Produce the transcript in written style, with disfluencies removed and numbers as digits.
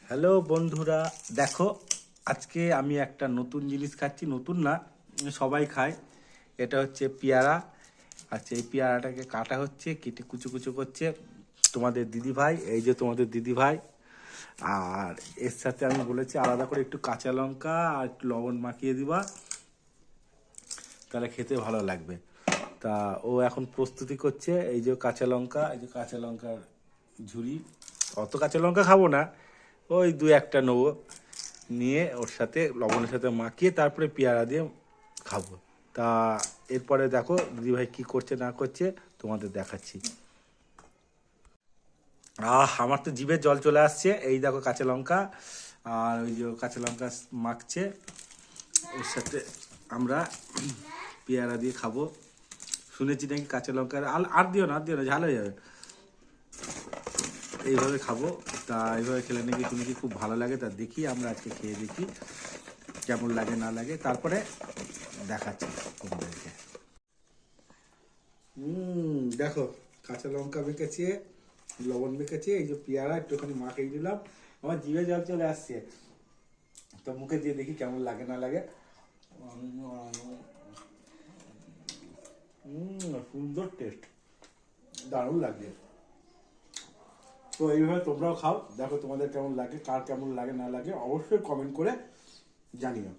Hello বন্ধুরা, দেখো আজকে আমি একটা নতুন জিনিস খাচ্ছি। নতুন না, সবাই খায়। এটা হচ্ছে পেয়ারা। আচ্ছা, এই পেয়ারাটাকে কাটা হচ্ছে, কেটে কুচো কুচো করছে তোমাদের দিদি ভাই। এই যে তোমাদের দিদি ভাই। আর এর সাথে আমি বলেছি আলাদা করে একটু কাঁচা লঙ্কা আর একটু লবণ মাখিয়ে দিবা, তাহলে খেতে ভালো লাগবে। তা ও এখন প্রস্তুতি করছে। এই যে কাঁচা লঙ্কা, এই যে কাঁচা লঙ্কার ঝুড়ি। অত কাঁচা লঙ্কা খাবো না, ওই দু একটা নেবো, নিয়ে ওর সাথে লবণের সাথে মাখিয়ে তারপরে পেয়ারা দিয়ে খাবো। তা এরপরে দেখো দিদিভাই কি করছে না করছে তোমাদের দেখাচ্ছি। আমার তো জিভে জল চলে আসছে। এই দেখো কাঁচা লঙ্কা, আর ওই যে কাঁচা লঙ্কা মাখছে, ওর সাথে আমরা পেয়ারা দিয়ে খাবো। শুনেছি নাকি কাঁচা লঙ্কা আর দিও না, আর দিও না, ঝাল হয়ে যাবে। এইভাবে খাবো। তা এইভাবে খেলে নাকি শুনেছি খুব ভালো লাগে। তা দেখি, আমরা আজকে খেয়ে দেখি কেমন লাগে না লাগে, তারপরে দেখাচ্ছি তোমাদেরকে। দেখো কাঁচা লঙ্কা মেখেছি, লবণ মেখেছি, এই যে পেয়ারা একটুখানি মাখিয়ে দিলাম। আমার জিভে জল চলে আসছে, তো মুখে দিয়ে দেখি কেমন লাগে না লাগে। সুন্দর টেস্ট, দারুণ লাগছে। তো এইভাবে তোমরাও খাও, দেখো তোমাদের কেমন লাগে, কার কেমন লাগে না লাগে অবশ্যই কমেন্ট করে জানিও।